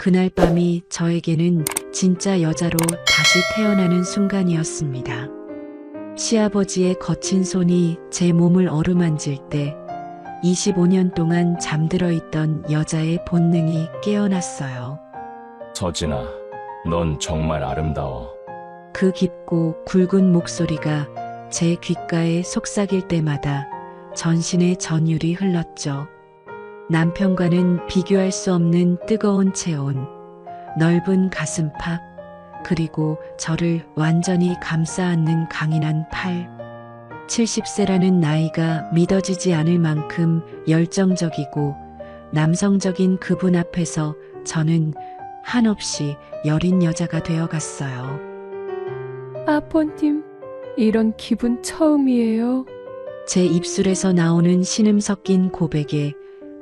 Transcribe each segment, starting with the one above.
그날 밤이 저에게는 진짜 여자로 다시 태어나는 순간이었습니다. 시아버지의 거친 손이 제 몸을 어루만질 때 25년 동안 잠들어 있던 여자의 본능이 깨어났어요. 서진아, 넌 정말 아름다워. 그 깊고 굵은 목소리가 제 귓가에 속삭일 때마다 전신의 전율이 흘렀죠. 남편과는 비교할 수 없는 뜨거운 체온, 넓은 가슴팍, 그리고 저를 완전히 감싸 안는 강인한 팔. 70세라는 나이가 믿어지지 않을 만큼 열정적이고 남성적인 그분 앞에서 저는 한없이 여린 여자가 되어갔어요. 아버님, 이런 기분 처음이에요. 제 입술에서 나오는 신음 섞인 고백에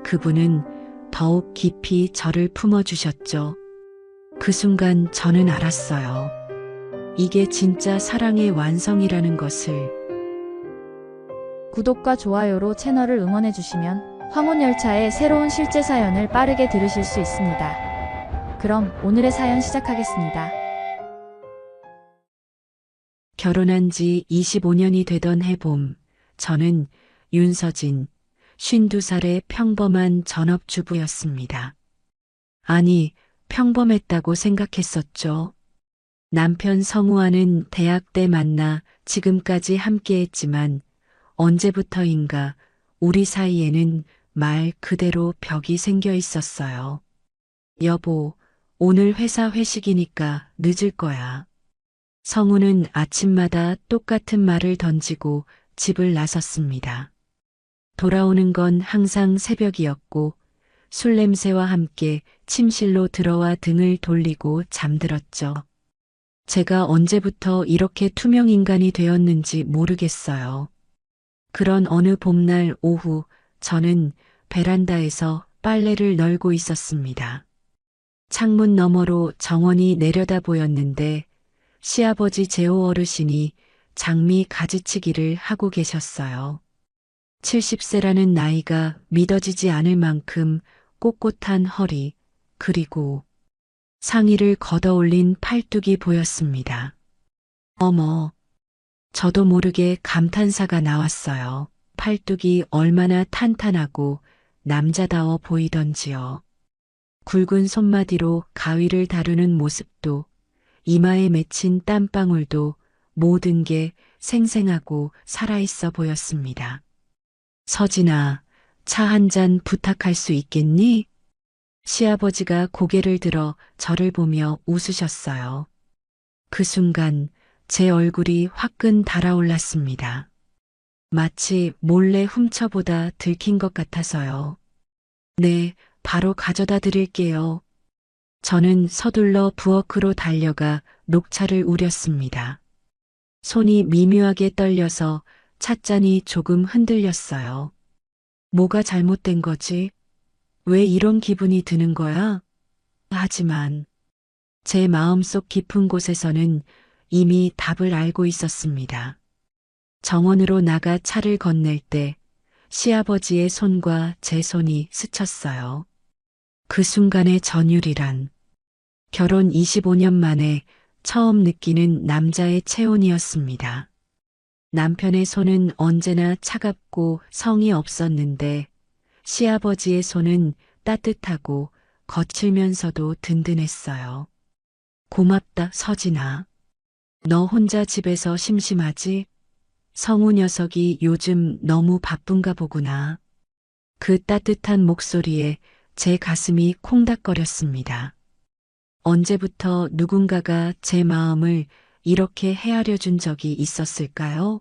그분은 더욱 깊이 저를 품어주셨죠. 그 순간 저는 알았어요. 이게 진짜 사랑의 완성이라는 것을. 구독과 좋아요로 채널을 응원해 주시면 황혼열차의 새로운 실제 사연을 빠르게 들으실 수 있습니다. 그럼 오늘의 사연 시작하겠습니다. 결혼한 지 25년이 되던 해봄, 저는 윤서진, 52살의 평범한 전업주부였습니다. 아니, 평범했다고 생각했었죠. 남편 성우와는 대학 때 만나 지금까지 함께했지만 언제부터인가 우리 사이에는 말 그대로 벽이 생겨 있었어요. 여보, 오늘 회사 회식이니까 늦을 거야. 성우는 아침마다 똑같은 말을 던지고 집을 나섰습니다. 돌아오는 건 항상 새벽이었고 술 냄새와 함께 침실로 들어와 등을 돌리고 잠들었죠. 제가 언제부터 이렇게 투명 인간이 되었는지 모르겠어요. 그런 어느 봄날 오후 저는 베란다에서 빨래를 널고 있었습니다. 창문 너머로 정원이 내려다 보였는데 시아버지 제오 어르신이 장미 가지치기를 하고 계셨어요. 70세라는 나이가 믿어지지 않을 만큼 꼿꼿한 허리, 그리고 상의를 걷어올린 팔뚝이 보였습니다. 어머, 저도 모르게 감탄사가 나왔어요. 팔뚝이 얼마나 탄탄하고 남자다워 보이던지요. 굵은 손마디로 가위를 다루는 모습도, 이마에 맺힌 땀방울도 모든 게 생생하고 살아있어 보였습니다. 서진아, 차 한 잔 부탁할 수 있겠니? 시아버지가 고개를 들어 저를 보며 웃으셨어요. 그 순간 제 얼굴이 화끈 달아올랐습니다. 마치 몰래 훔쳐보다 들킨 것 같아서요. 네, 바로 가져다 드릴게요. 저는 서둘러 부엌으로 달려가 녹차를 우렸습니다. 손이 미묘하게 떨려서 찻잔이 조금 흔들렸어요. 뭐가 잘못된 거지? 왜 이런 기분이 드는 거야? 하지만 제 마음속 깊은 곳에서는 이미 답을 알고 있었습니다. 정원으로 나가 차를 건넬 때 시아버지의 손과 제 손이 스쳤어요. 그 순간의 전율이란 결혼 25년 만에 처음 느끼는 남자의 체온이었습니다. 남편의 손은 언제나 차갑고 성이 없었는데 시아버지의 손은 따뜻하고 거칠면서도 든든했어요. 고맙다, 서진아. 너 혼자 집에서 심심하지? 성우 녀석이 요즘 너무 바쁜가 보구나. 그 따뜻한 목소리에 제 가슴이 콩닥거렸습니다. 언제부터 누군가가 제 마음을 이렇게 헤아려 준 적이 있었을까요?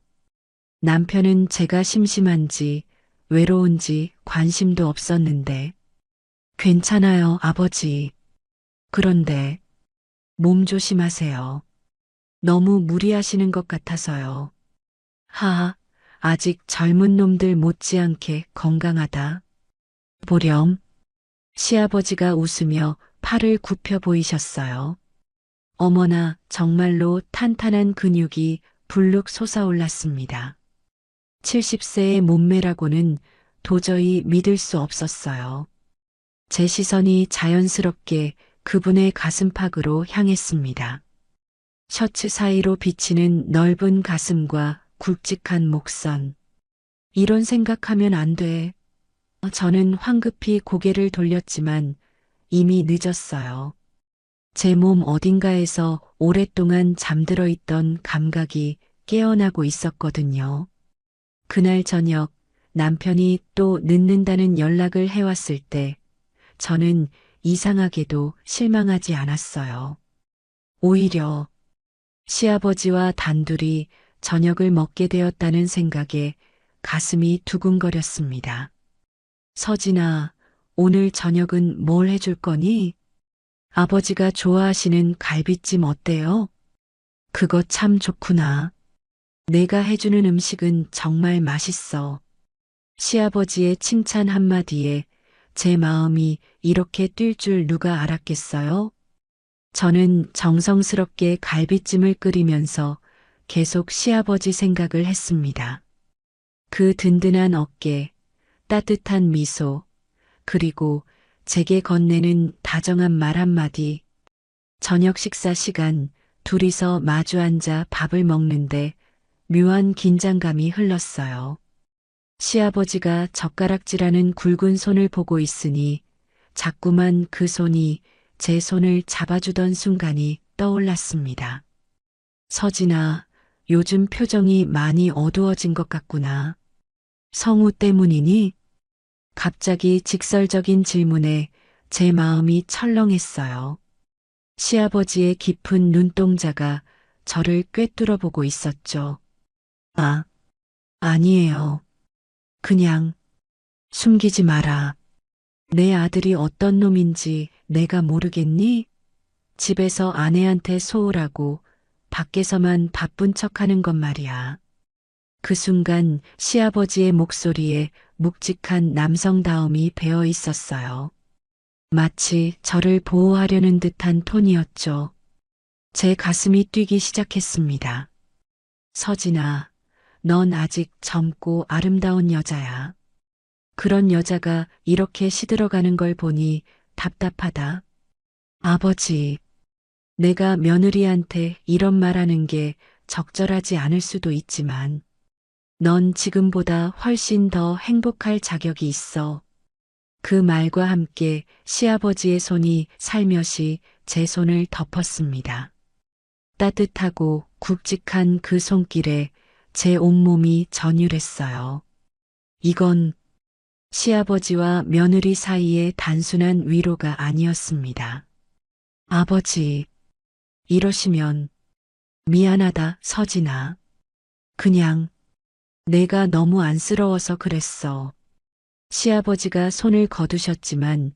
남편은 제가 심심한지 외로운지 관심도 없었는데. 괜찮아요, 아버지. 그런데 몸 조심하세요. 너무 무리하시는 것 같아서요. 하하, 아직 젊은 놈들 못지않게 건강하다. 보렴. 시아버지가 웃으며 팔을 굽혀 보이셨어요. 어머나, 정말로 탄탄한 근육이 불룩 솟아올랐습니다. 70세의 몸매라고는 도저히 믿을 수 없었어요. 제 시선이 자연스럽게 그분의 가슴팍으로 향했습니다. 셔츠 사이로 비치는 넓은 가슴과 굵직한 목선. 이런 생각하면 안 돼. 저는 황급히 고개를 돌렸지만 이미 늦었어요. 제 몸 어딘가에서 오랫동안 잠들어 있던 감각이 깨어나고 있었거든요. 그날 저녁 남편이 또 늦는다는 연락을 해왔을 때 저는 이상하게도 실망하지 않았어요. 오히려 시아버지와 단둘이 저녁을 먹게 되었다는 생각에 가슴이 두근거렸습니다. 서진아, 오늘 저녁은 뭘 해줄 거니? 아버지가 좋아하시는 갈비찜 어때요? 그거 참 좋구나. 내가 해주는 음식은 정말 맛있어. 시아버지의 칭찬 한마디에 제 마음이 이렇게 뛸 줄 누가 알았겠어요? 저는 정성스럽게 갈비찜을 끓이면서 계속 시아버지 생각을 했습니다. 그 든든한 어깨, 따뜻한 미소, 그리고 제게 건네는 다정한 말 한마디. 저녁 식사 시간 둘이서 마주 앉아 밥을 먹는데 묘한 긴장감이 흘렀어요. 시아버지가 젓가락질하는 굵은 손을 보고 있으니 자꾸만 그 손이 제 손을 잡아주던 순간이 떠올랐습니다. 서진아, 요즘 표정이 많이 어두워진 것 같구나. 성우 때문이니? 갑자기 직설적인 질문에 제 마음이 철렁했어요. 시아버지의 깊은 눈동자가 저를 꿰뚫어 보고 있었죠. 아니에요. 그냥 숨기지 마라. 내 아들이 어떤 놈인지 내가 모르겠니? 집에서 아내한테 소홀하고 밖에서만 바쁜 척하는 것 말이야. 그 순간 시아버지의 목소리에 묵직한 남성다움이 배어 있었어요. 마치 저를 보호하려는 듯한 톤이었죠. 제 가슴이 뛰기 시작했습니다. 서진아, 넌 아직 젊고 아름다운 여자야. 그런 여자가 이렇게 시들어가는 걸 보니 답답하다. 아버지, 내가 며느리한테 이런 말하는 게 적절하지 않을 수도 있지만 넌 지금보다 훨씬 더 행복할 자격이 있어. 그 말과 함께 시아버지의 손이 살며시 제 손을 덮었습니다. 따뜻하고 굵직한 그 손길에 제 온몸이 전율했어요. 이건 시아버지와 며느리 사이의 단순한 위로가 아니었습니다. 아버지, 이러시면 미안하다, 서진아. 그냥 내가 너무 안쓰러워서 그랬어. 시아버지가 손을 거두셨지만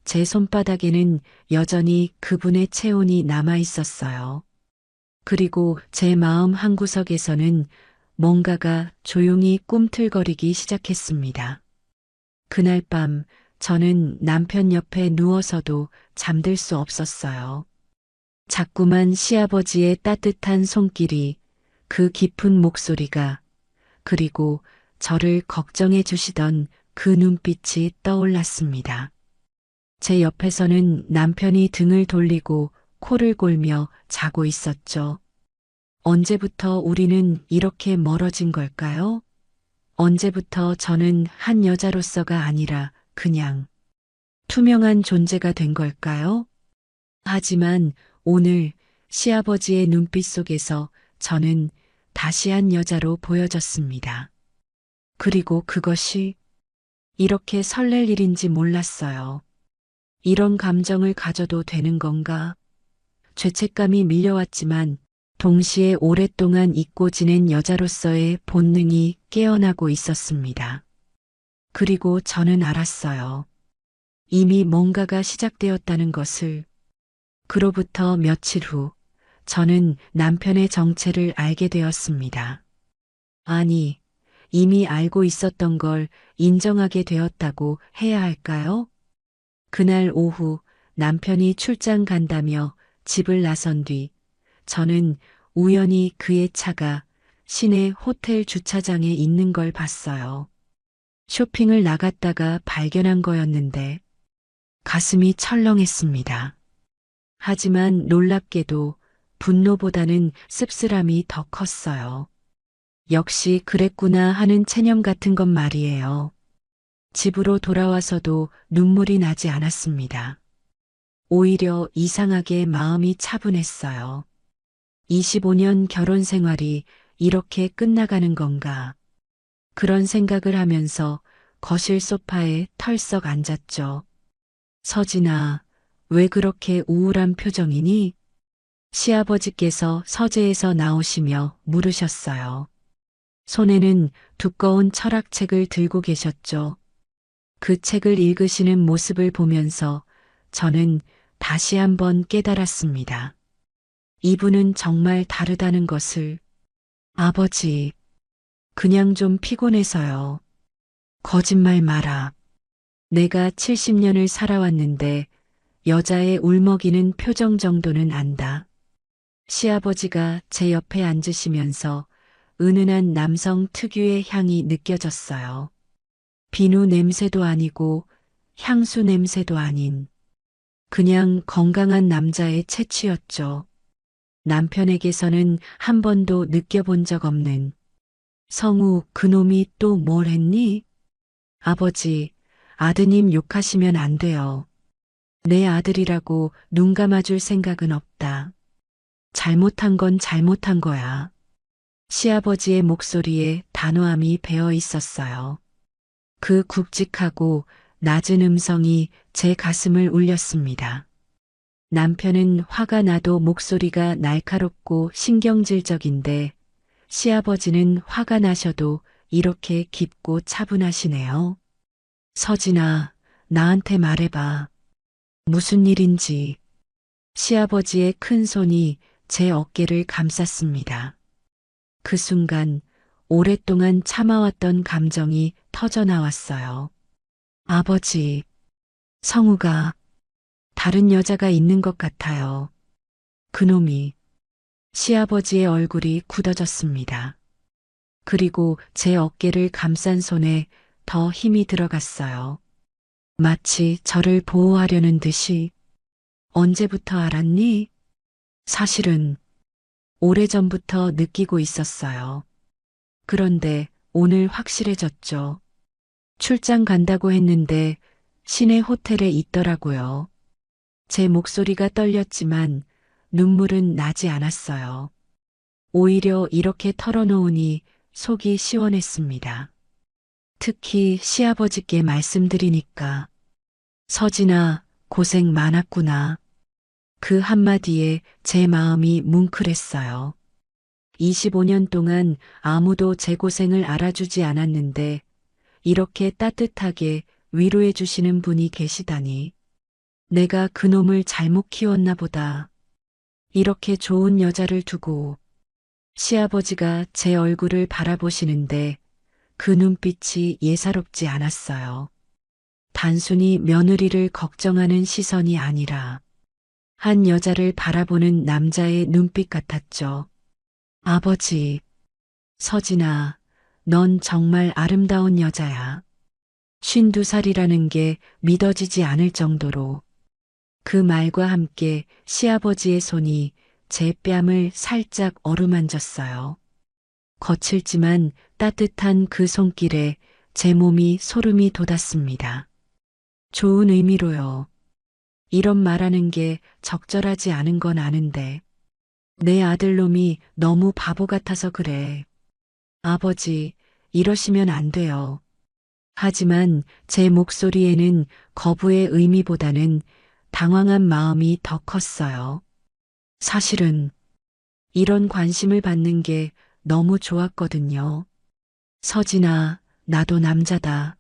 제 손바닥에는 여전히 그분의 체온이 남아 있었어요. 그리고 제 마음 한구석에서는 뭔가가 조용히 꿈틀거리기 시작했습니다. 그날 밤 저는 남편 옆에 누워서도 잠들 수 없었어요. 자꾸만 시아버지의 따뜻한 손길이, 그 깊은 목소리가, 그리고 저를 걱정해 주시던 그 눈빛이 떠올랐습니다. 제 옆에서는 남편이 등을 돌리고 코를 골며 자고 있었죠. 언제부터 우리는 이렇게 멀어진 걸까요? 언제부터 저는 한 여자로서가 아니라 그냥 투명한 존재가 된 걸까요? 하지만 오늘 시아버지의 눈빛 속에서 저는 다시 한 여자로 보여졌습니다. 그리고 그것이 이렇게 설렐 일인지 몰랐어요. 이런 감정을 가져도 되는 건가? 죄책감이 밀려왔지만 동시에 오랫동안 잊고 지낸 여자로서의 본능이 깨어나고 있었습니다. 그리고 저는 알았어요. 이미 뭔가가 시작되었다는 것을. 그로부터 며칠 후 저는 남편의 정체를 알게 되었습니다. 아니, 이미 알고 있었던 걸 인정하게 되었다고 해야 할까요? 그날 오후 남편이 출장 간다며 집을 나선 뒤 저는 우연히 그의 차가 시내 호텔 주차장에 있는 걸 봤어요. 쇼핑을 나갔다가 발견한 거였는데 가슴이 철렁했습니다. 하지만 놀랍게도 분노보다는 씁쓸함이 더 컸어요. 역시 그랬구나 하는 체념 같은 것 말이에요. 집으로 돌아와서도 눈물이 나지 않았습니다. 오히려 이상하게 마음이 차분했어요. 25년 결혼 생활이 이렇게 끝나가는 건가? 그런 생각을 하면서 거실 소파에 털썩 앉았죠. 서진아, 왜 그렇게 우울한 표정이니? 시아버지께서 서재에서 나오시며 물으셨어요. 손에는 두꺼운 철학책을 들고 계셨죠. 그 책을 읽으시는 모습을 보면서 저는 다시 한번 깨달았습니다. 이분은 정말 다르다는 것을. 아버지, 그냥 좀 피곤해서요. 거짓말 마라. 내가 70년을 살아왔는데 여자의 울먹이는 표정 정도는 안다. 시아버지가 제 옆에 앉으시면서 은은한 남성 특유의 향이 느껴졌어요. 비누 냄새도 아니고 향수 냄새도 아닌 그냥 건강한 남자의 채취였죠. 남편에게서는 한 번도 느껴본 적 없는. 성우, 그놈이 또 뭘 했니? 아버지, 아드님 욕하시면 안 돼요. 내 아들이라고 눈 감아줄 생각은 없다. 잘못한 건 잘못한 거야. 시아버지의 목소리에 단호함이 배어 있었어요. 그 굵직하고 낮은 음성이 제 가슴을 울렸습니다. 남편은 화가 나도 목소리가 날카롭고 신경질적인데 시아버지는 화가 나셔도 이렇게 깊고 차분하시네요. 서진아, 나한테 말해봐. 무슨 일인지. 시아버지의 큰 손이 제 어깨를 감쌌습니다. 그 순간 오랫동안 참아왔던 감정이 터져 나왔어요. 아버지, 성우가 다른 여자가 있는 것 같아요. 그놈이. 시아버지의 얼굴이 굳어졌습니다. 그리고 제 어깨를 감싼 손에 더 힘이 들어갔어요. 마치 저를 보호하려는 듯이. 언제부터 알았니? 사실은 오래전부터 느끼고 있었어요. 그런데 오늘 확실해졌죠. 출장 간다고 했는데 시내 호텔에 있더라고요. 제 목소리가 떨렸지만 눈물은 나지 않았어요. 오히려 이렇게 털어놓으니 속이 시원했습니다. 특히 시아버지께 말씀드리니까. 서진아, 고생 많았구나. 그 한마디에 제 마음이 뭉클했어요. 25년 동안 아무도 제 고생을 알아주지 않았는데 이렇게 따뜻하게 위로해 주시는 분이 계시다니. 내가 그놈을 잘못 키웠나 보다. 이렇게 좋은 여자를 두고. 시아버지가 제 얼굴을 바라보시는데 그 눈빛이 예사롭지 않았어요. 단순히 며느리를 걱정하는 시선이 아니라 한 여자를 바라보는 남자의 눈빛 같았죠. 아버지, 서진아, 넌 정말 아름다운 여자야. 52살이라는 게 믿어지지 않을 정도로. 그 말과 함께 시아버지의 손이 제 뺨을 살짝 어루만졌어요. 거칠지만 따뜻한 그 손길에 제 몸이 소름이 돋았습니다. 좋은 의미로요. 이런 말하는 게 적절하지 않은 건 아는데 내 아들놈이 너무 바보 같아서 그래. 아버지, 이러시면 안 돼요. 하지만 제 목소리에는 거부의 의미보다는 당황한 마음이 더 컸어요. 사실은 이런 관심을 받는 게 너무 좋았거든요. 서진아, 나도 남자다.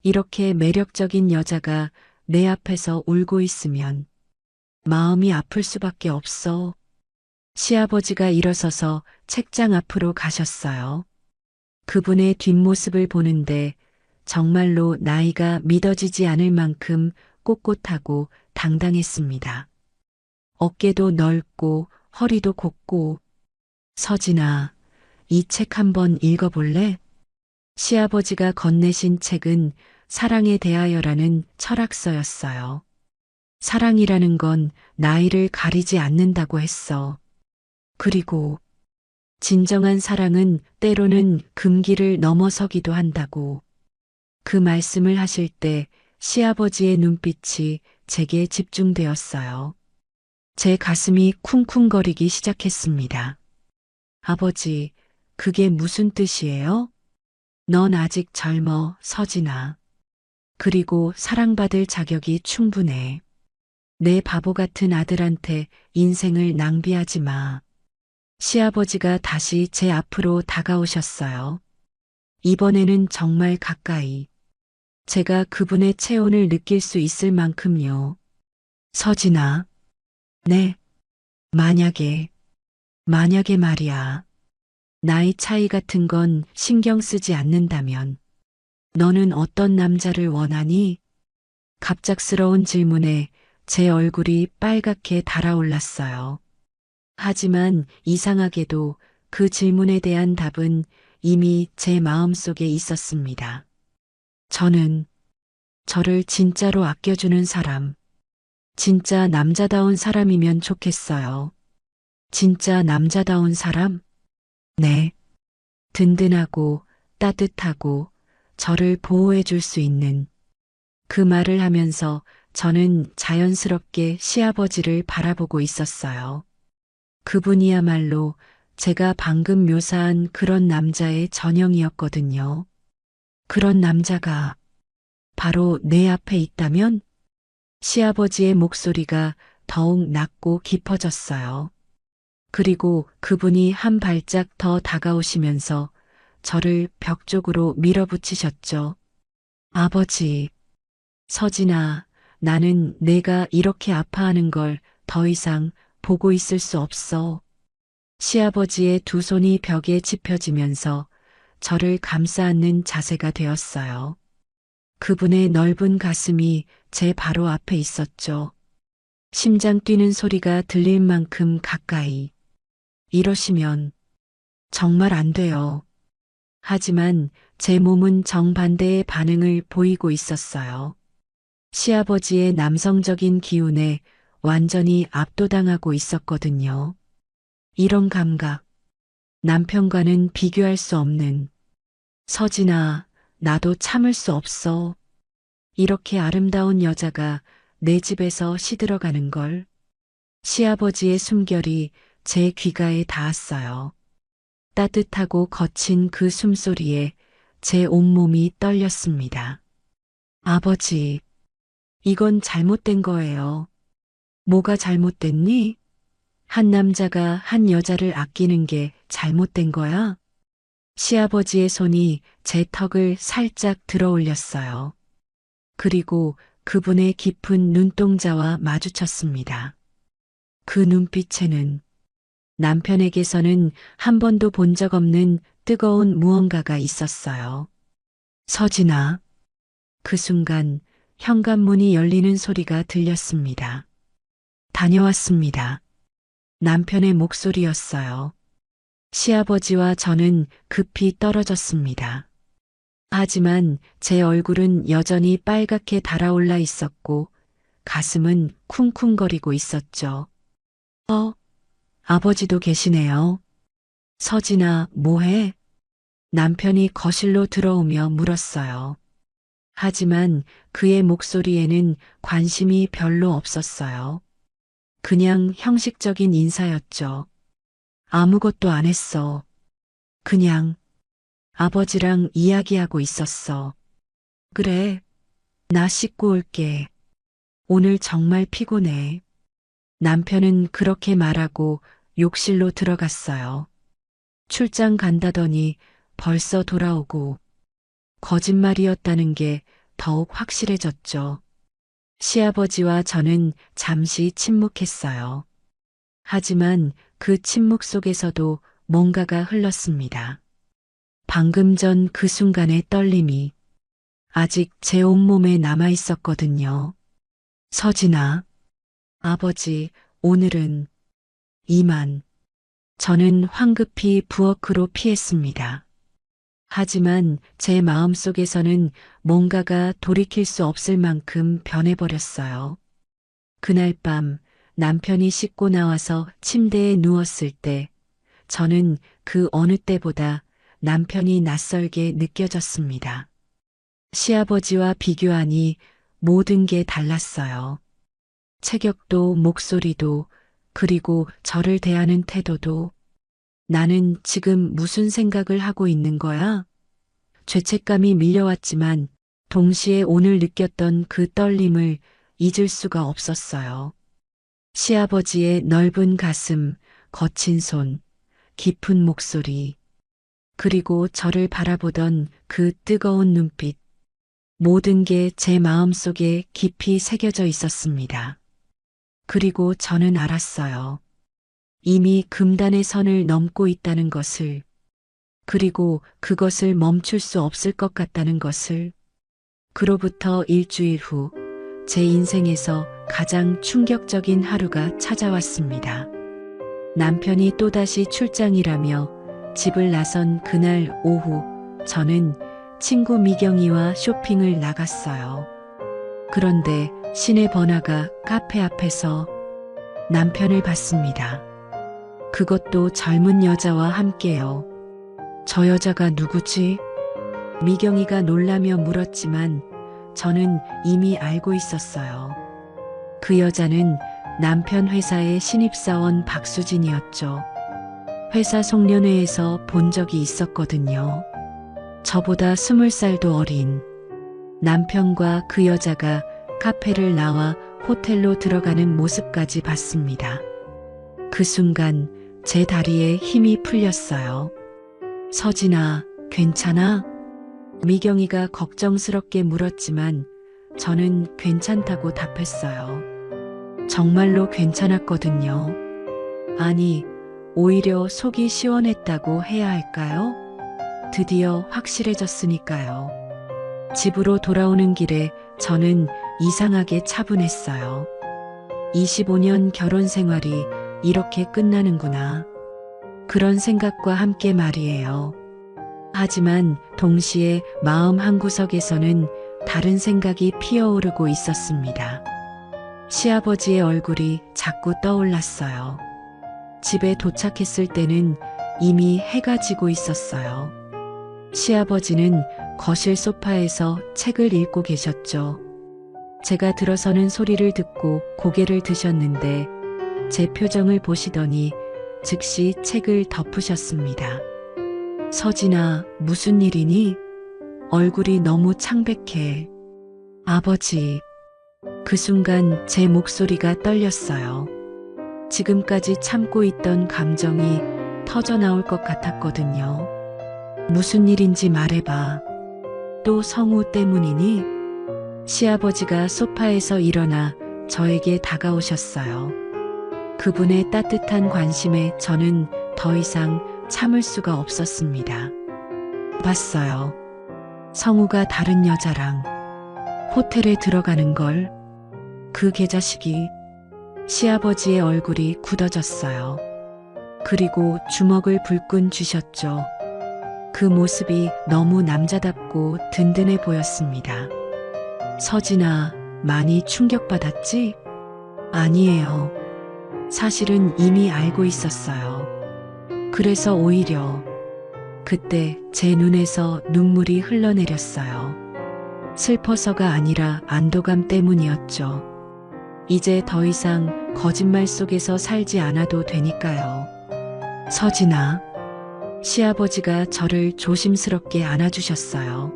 이렇게 매력적인 여자가 내 앞에서 울고 있으면 마음이 아플 수밖에 없어. 시아버지가 일어서서 책장 앞으로 가셨어요. 그분의 뒷모습을 보는데 정말로 나이가 믿어지지 않을 만큼 꼿꼿하고 당당했습니다. 어깨도 넓고 허리도 곱고. 서진아, 이 책 한번 읽어볼래? 시아버지가 건네신 책은 사랑에 대하여라는 철학서였어요. 사랑이라는 건 나이를 가리지 않는다고 했어. 그리고 진정한 사랑은 때로는 금기를 넘어서기도 한다고. 그 말씀을 하실 때 시아버지의 눈빛이 제게 집중되었어요. 제 가슴이 쿵쿵거리기 시작했습니다. 아버지, 그게 무슨 뜻이에요? 넌 아직 젊어, 서진아. 그리고 사랑받을 자격이 충분해. 내 바보 같은 아들한테 인생을 낭비하지 마. 시아버지가 다시 제 앞으로 다가오셨어요. 이번에는 정말 가까이. 제가 그분의 체온을 느낄 수 있을 만큼요. 서진아. 네. 만약에 말이야. 나이 차이 같은 건 신경 쓰지 않는다면 너는 어떤 남자를 원하니? 갑작스러운 질문에 제 얼굴이 빨갛게 달아올랐어요. 하지만 이상하게도 그 질문에 대한 답은 이미 제 마음속에 있었습니다. 저는 저를 진짜로 아껴주는 사람, 진짜 남자다운 사람이면 좋겠어요. 진짜 남자다운 사람? 네. 든든하고 따뜻하고 저를 보호해 줄 수 있는. 그 말을 하면서 저는 자연스럽게 시아버지를 바라보고 있었어요. 그분이야말로 제가 방금 묘사한 그런 남자의 전형이었거든요. 그런 남자가 바로 내 앞에 있다면 시아버지의 목소리가 더욱 낮고 깊어졌어요. 그리고 그분이 한 발짝 더 다가오시면서 저를 벽 쪽으로 밀어붙이셨죠. 아버지, 서진아, 나는 내가 이렇게 아파하는 걸 더 이상 보고 있을 수 없어. 시아버지의 두 손이 벽에 짚혀지면서 저를 감싸 안는 자세가 되었어요. 그분의 넓은 가슴이 제 바로 앞에 있었죠. 심장 뛰는 소리가 들릴 만큼 가까이. 이러시면 정말 안 돼요. 하지만 제 몸은 정반대의 반응을 보이고 있었어요. 시아버지의 남성적인 기운에 완전히 압도당하고 있었거든요. 이런 감각, 남편과는 비교할 수 없는. 서진아, 나도 참을 수 없어. 이렇게 아름다운 여자가 내 집에서 시들어가는 걸. 시아버지의 숨결이 제 귀가에 닿았어요. 따뜻하고 거친 그 숨소리에 제 온몸이 떨렸습니다. 아버지, 이건 잘못된 거예요. 뭐가 잘못됐니? 한 남자가 한 여자를 아끼는 게 잘못된 거야? 시아버지의 손이 제 턱을 살짝 들어 올렸어요. 그리고 그분의 깊은 눈동자와 마주쳤습니다. 그 눈빛에는 남편에게서는 한 번도 본 적 없는 뜨거운 무언가가 있었어요. 서진아. 그 순간 현관문이 열리는 소리가 들렸습니다. 다녀왔습니다. 남편의 목소리였어요. 시아버지와 저는 급히 떨어졌습니다. 하지만 제 얼굴은 여전히 빨갛게 달아올라 있었고 가슴은 쿵쿵거리고 있었죠. 아버지도 계시네요. 서진아, 뭐해? 남편이 거실로 들어오며 물었어요. 하지만 그의 목소리에는 관심이 별로 없었어요. 그냥 형식적인 인사였죠. 아무것도 안 했어. 그냥 아버지랑 이야기하고 있었어. 그래, 나 씻고 올게. 오늘 정말 피곤해. 남편은 그렇게 말하고 욕실로 들어갔어요. 출장 간다더니 벌써 돌아오고 거짓말이었다는 게 더욱 확실해졌죠. 시아버지와 저는 잠시 침묵했어요. 하지만 그 침묵 속에서도 뭔가가 흘렀습니다. 방금 전 그 순간의 떨림이 아직 제 온몸에 남아 있었거든요. 서진아, 아버지, 오늘은 이만. 저는 황급히 부엌으로 피했습니다. 하지만 제 마음속에서는 뭔가가 돌이킬 수 없을 만큼 변해버렸어요. 그날 밤 남편이 씻고 나와서 침대에 누웠을 때 저는 그 어느 때보다 남편이 낯설게 느껴졌습니다. 시아버지와 비교하니 모든 게 달랐어요. 체격도 목소리도 그리고 저를 대하는 태도도. 나는 지금 무슨 생각을 하고 있는 거야? 죄책감이 밀려왔지만 동시에 오늘 느꼈던 그 떨림을 잊을 수가 없었어요. 시아버지의 넓은 가슴, 거친 손, 깊은 목소리, 그리고 저를 바라보던 그 뜨거운 눈빛. 모든 게 제 마음속에 깊이 새겨져 있었습니다. 그리고 저는 알았어요. 이미 금단의 선을 넘고 있다는 것을, 그리고 그것을 멈출 수 없을 것 같다는 것을. 그로부터 일주일 후, 제 인생에서 가장 충격적인 하루가 찾아왔습니다. 남편이 또다시 출장이라며 집을 나선 그날 오후, 저는 친구 미경이와 쇼핑을 나갔어요. 그런데 시내 번화가 카페 앞에서 남편을 봤습니다. 그것도 젊은 여자와 함께요. 저 여자가 누구지? 미경이가 놀라며 물었지만 저는 이미 알고 있었어요. 그 여자는 남편 회사의 신입사원 박수진이었죠. 회사 송년회에서 본 적이 있었거든요. 저보다 20살도 어린 남편과 그 여자가 카페를 나와 호텔로 들어가는 모습까지 봤습니다. 그 순간 제 다리에 힘이 풀렸어요. 서진아, 괜찮아? 미경이가 걱정스럽게 물었지만 저는 괜찮다고 답했어요. 정말로 괜찮았거든요. 아니, 오히려 속이 시원했다고 해야 할까요? 드디어 확실해졌으니까요. 집으로 돌아오는 길에 저는 이상하게 차분했어요. 25년 결혼 생활이 이렇게 끝나는구나. 그런 생각과 함께 말이에요. 하지만 동시에 마음 한구석에서는 다른 생각이 피어오르고 있었습니다. 시아버지의 얼굴이 자꾸 떠올랐어요. 집에 도착했을 때는 이미 해가 지고 있었어요. 시아버지는 거실 소파에서 책을 읽고 계셨죠. 제가 들어서는 소리를 듣고 고개를 드셨는데 제 표정을 보시더니 즉시 책을 덮으셨습니다. 서진아, 무슨 일이니? 얼굴이 너무 창백해. 아버지. 그 순간 제 목소리가 떨렸어요. 지금까지 참고 있던 감정이 터져 나올 것 같았거든요. 무슨 일인지 말해봐. 또 성우 때문이니? 시아버지가 소파에서 일어나 저에게 다가오셨어요. 그분의 따뜻한 관심에 저는 더 이상 참을 수가 없었습니다. 봤어요. 성우가 다른 여자랑 호텔에 들어가는 걸. 그 개자식이. 시아버지의 얼굴이 굳어졌어요. 그리고 주먹을 불끈 쥐셨죠. 그 모습이 너무 남자답고 든든해 보였습니다. 서진아, 많이 충격받았지? 아니에요. 사실은 이미 알고 있었어요. 그래서 오히려 그때 제 눈에서 눈물이 흘러내렸어요. 슬퍼서가 아니라 안도감 때문이었죠. 이제 더 이상 거짓말 속에서 살지 않아도 되니까요. 서진아. 시아버지가 저를 조심스럽게 안아주셨어요.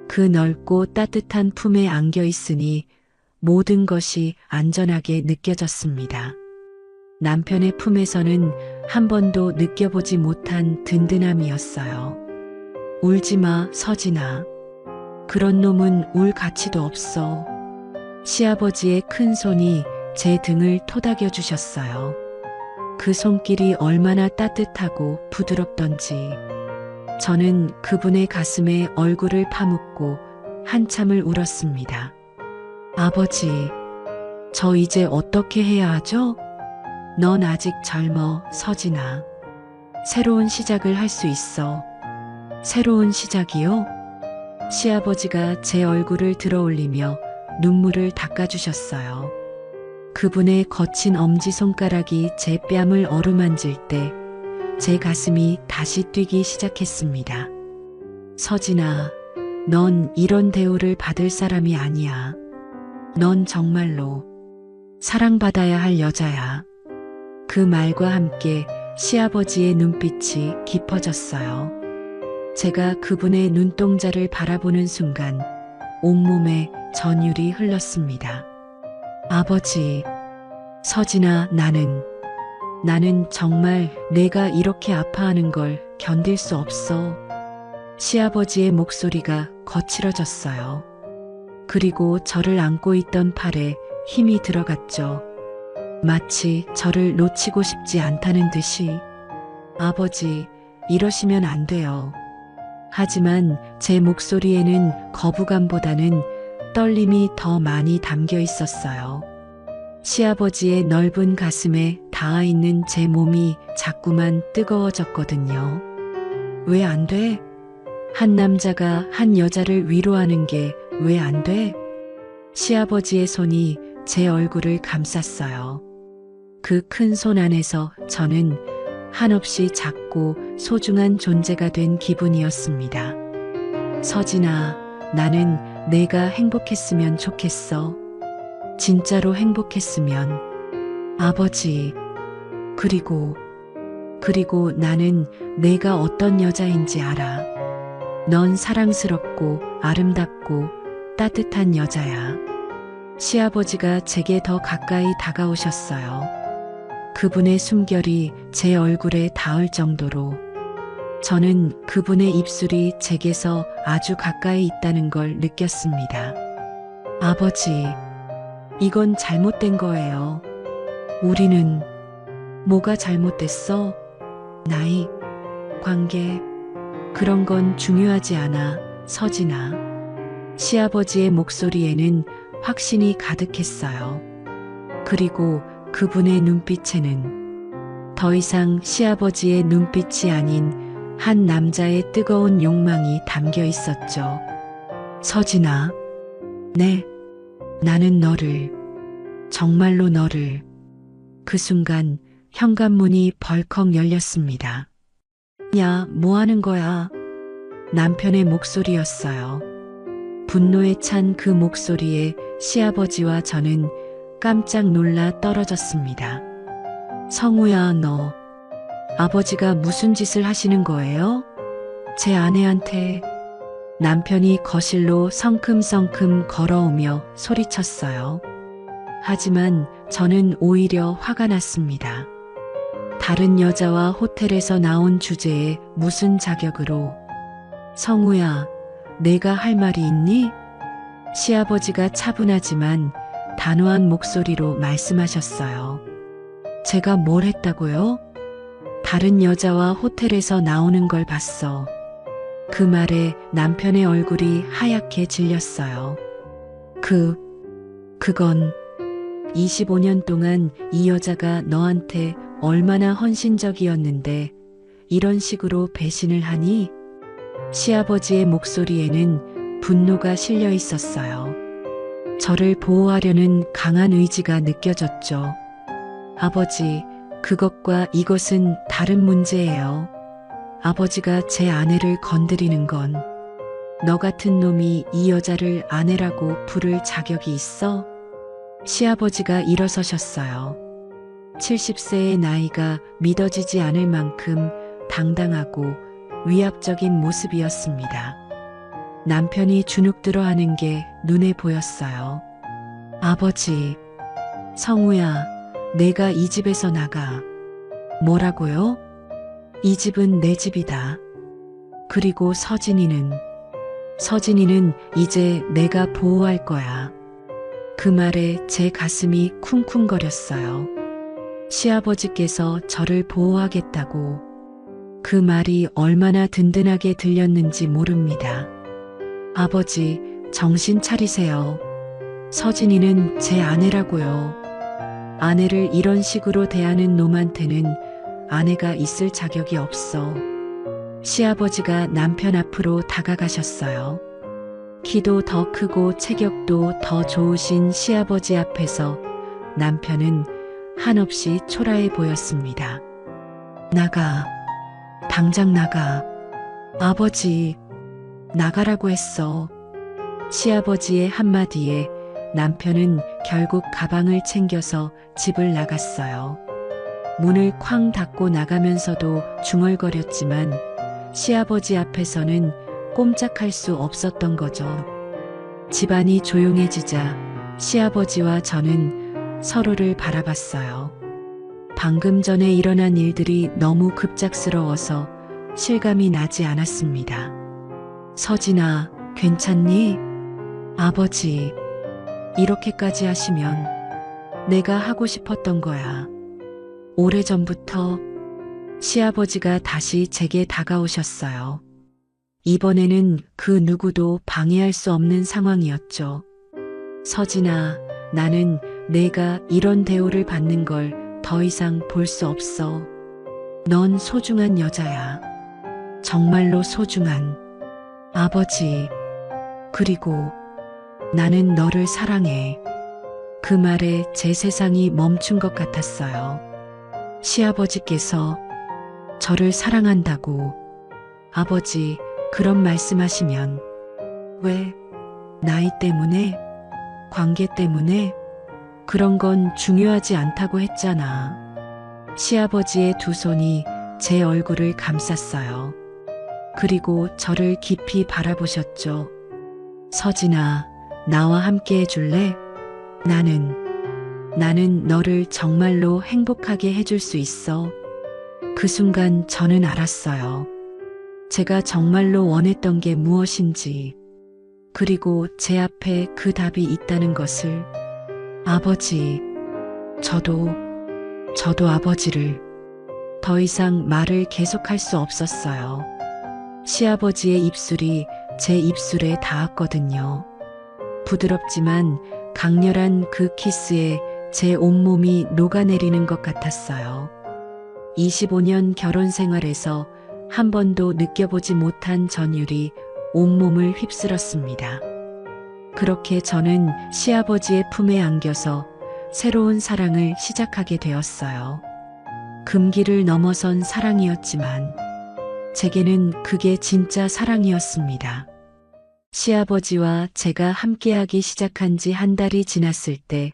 그 넓고 따뜻한 품에 안겨 있으니 모든 것이 안전하게 느껴졌습니다. 남편의 품에서는 한 번도 느껴보지 못한 든든함이었어요. 울지 마, 서진아. 그런 놈은 울 가치도 없어. 시아버지의 큰 손이 제 등을 토닥여 주셨어요. 그 손길이 얼마나 따뜻하고 부드럽던지. 저는 그분의 가슴에 얼굴을 파묻고 한참을 울었습니다. 아버지, 저 이제 어떻게 해야 하죠? 넌 아직 젊어, 서진아. 새로운 시작을 할 수 있어. 새로운 시작이요? 시아버지가 제 얼굴을 들어올리며 눈물을 닦아주셨어요. 그분의 거친 엄지손가락이 제 뺨을 어루만질 때 제 가슴이 다시 뛰기 시작했습니다. 서진아, 넌 이런 대우를 받을 사람이 아니야. 넌 정말로 사랑받아야 할 여자야. 그 말과 함께 시아버지의 눈빛이 깊어졌어요. 제가 그분의 눈동자를 바라보는 순간 온몸에 전율이 흘렀습니다. 아버지, 서진아, 나는 정말 내가 이렇게 아파하는 걸 견딜 수 없어. 시아버지의 목소리가 거칠어졌어요. 그리고 저를 안고 있던 팔에 힘이 들어갔죠. 마치 저를 놓치고 싶지 않다는 듯이. 아버지, 이러시면 안 돼요. 하지만 제 목소리에는 거부감보다는 떨림이 더 많이 담겨 있었어요. 시아버지의 넓은 가슴에 닿아 있는 제 몸이 자꾸만 뜨거워졌거든요. 왜 안 돼? 한 남자가 한 여자를 위로하는 게 왜 안 돼? 시아버지의 손이 제 얼굴을 감쌌어요. 그 큰 손 안에서 저는 한없이 작고 소중한 존재가 된 기분이었습니다. 서진아, 나는 내가 행복했으면 좋겠어. 진짜로 행복했으면. 아버지, 그리고 나는 내가 어떤 여자인지 알아. 넌 사랑스럽고 아름답고 따뜻한 여자야. 시아버지가 제게 더 가까이 다가오셨어요. 그분의 숨결이 제 얼굴에 닿을 정도로 저는 그분의 입술이 제게서 아주 가까이 있다는 걸 느꼈습니다. 아버지, 이건 잘못된 거예요. 우리는 뭐가 잘못됐어? 나이, 관계, 그런 건 중요하지 않아, 서진아. 시아버지의 목소리에는 확신이 가득했어요. 그리고 그분의 눈빛에는 더 이상 시아버지의 눈빛이 아닌 한 남자의 뜨거운 욕망이 담겨 있었죠. 서진아, 네, 나는 너를, 정말로 너를. 그 순간 현관문이 벌컥 열렸습니다. 야, 뭐 하는 거야? 남편의 목소리였어요. 분노에 찬 그 목소리에 시아버지와 저는 깜짝 놀라 떨어졌습니다. 성우야, 너 아버지가 무슨 짓을 하시는 거예요? 제 아내한테. 남편이 거실로 성큼성큼 걸어오며 소리쳤어요. 하지만 저는 오히려 화가 났습니다. 다른 여자와 호텔에서 나온 주제에 무슨 자격으로. 성우야, 내가 할 말이 있니? 시아버지가 차분하지만 단호한 목소리로 말씀하셨어요. 제가 뭘 했다고요? 다른 여자와 호텔에서 나오는 걸 봤어. 그 말에 남편의 얼굴이 하얗게 질렸어요. 그건 25년 동안 이 여자가 너한테 얼마나 헌신적이었는데 이런 식으로 배신을 하니? 시아버지의 목소리에는 분노가 실려 있었어요. 저를 보호하려는 강한 의지가 느껴졌죠. 아버지, 그것과 이것은 다른 문제예요. 아버지가 제 아내를 건드리는 건 너 같은 놈이 이 여자를 아내라고 부를 자격이 있어? 시아버지가 일어서셨어요. 70세의 나이가 믿어지지 않을 만큼 당당하고 위압적인 모습이었습니다. 남편이 주눅들어 하는 게 눈에 보였어요. 아버지, 성우야, 내가 이 집에서 나가. 뭐라고요? 이 집은 내 집이다. 그리고 서진이는 이제 내가 보호할 거야. 그 말에 제 가슴이 쿵쿵거렸어요. 시아버지께서 저를 보호하겠다고. 그 말이 얼마나 든든하게 들렸는지 모릅니다. 아버지, 정신 차리세요. 서진이는 제 아내라고요. 아내를 이런 식으로 대하는 놈한테는 아내가 있을 자격이 없어. 시아버지가 남편 앞으로 다가가셨어요. 키도 더 크고 체격도 더 좋으신 시아버지 앞에서 남편은 한없이 초라해 보였습니다. 나가. 당장 나가. 아버지, 나가라고 했어. 시아버지의 한마디에 남편은 결국 가방을 챙겨서 집을 나갔어요. 문을 쾅 닫고 나가면서도 중얼거렸지만 시아버지 앞에서는 꼼짝할 수 없었던 거죠. 집안이 조용해지자 시아버지와 저는 서로를 바라봤어요. 방금 전에 일어난 일들이 너무 급작스러워서 실감이 나지 않았습니다. 서진아, 괜찮니? 아버지, 이렇게까지 하시면 내가 하고 싶었던 거야. 오래전부터. 시아버지가 다시 제게 다가오셨어요. 이번에는 그 누구도 방해할 수 없는 상황이었죠. 서진아, 나는 내가 이런 대우를 받는 걸 더 이상 볼 수 없어. 넌 소중한 여자야. 정말로 소중한. 아버지, 그리고 나는 너를 사랑해. 그 말에 제 세상이 멈춘 것 같았어요. 시아버지께서 저를 사랑한다고. 아버지, 그런 말씀하시면 왜? 나이 때문에? 관계 때문에? 그런 건 중요하지 않다고 했잖아. 시아버지의 두 손이 제 얼굴을 감쌌어요. 그리고 저를 깊이 바라보셨죠. 서진아, 나와 함께 해줄래? 나는 너를 정말로 행복하게 해줄 수 있어. 그 순간 저는 알았어요. 제가 정말로 원했던 게 무엇인지, 그리고 제 앞에 그 답이 있다는 것을. 아버지, 저도 아버지를. 더 이상 말을 계속할 수 없었어요. 시아버지의 입술이 제 입술에 닿았거든요. 부드럽지만 강렬한 그 키스에 제 온몸이 녹아내리는 것 같았어요. 25년 결혼 생활에서 한 번도 느껴보지 못한 전율이 온몸을 휩쓸었습니다. 그렇게 저는 시아버지의 품에 안겨서 새로운 사랑을 시작하게 되었어요. 금기를 넘어선 사랑이었지만 제게는 그게 진짜 사랑이었습니다. 시아버지와 제가 함께하기 시작한 지 한 달이 지났을 때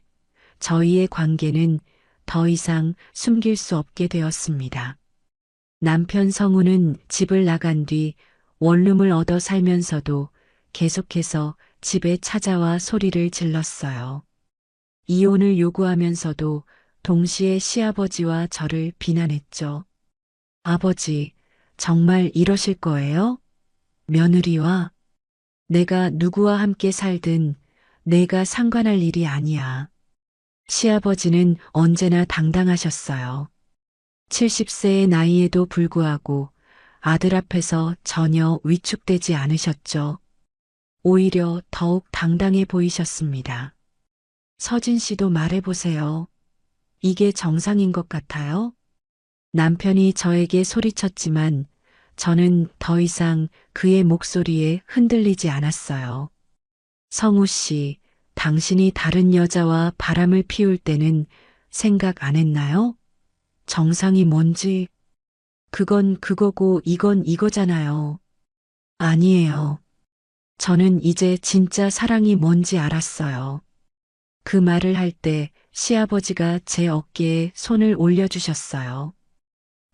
저희의 관계는 더 이상 숨길 수 없게 되었습니다. 남편 성우는 집을 나간 뒤 원룸을 얻어 살면서도 계속해서 집에 찾아와 소리를 질렀어요. 이혼을 요구하면서도 동시에 시아버지와 저를 비난했죠. 아버지, 정말 이러실 거예요? 며느리와? 내가 누구와 함께 살든 내가 상관할 일이 아니야. 시아버지는 언제나 당당하셨어요. 70세의 나이에도 불구하고 아들 앞에서 전혀 위축되지 않으셨죠. 오히려 더욱 당당해 보이셨습니다. 서진 씨도 말해보세요. 이게 정상인 것 같아요? 남편이 저에게 소리쳤지만 저는 더 이상 그의 목소리에 흔들리지 않았어요. 성우 씨, 당신이 다른 여자와 바람을 피울 때는 생각 안 했나요? 정상이 뭔지. 그건 그거고 이건 이거잖아요. 아니에요. 저는 이제 진짜 사랑이 뭔지 알았어요. 그 말을 할 때 시아버지가 제 어깨에 손을 올려주셨어요.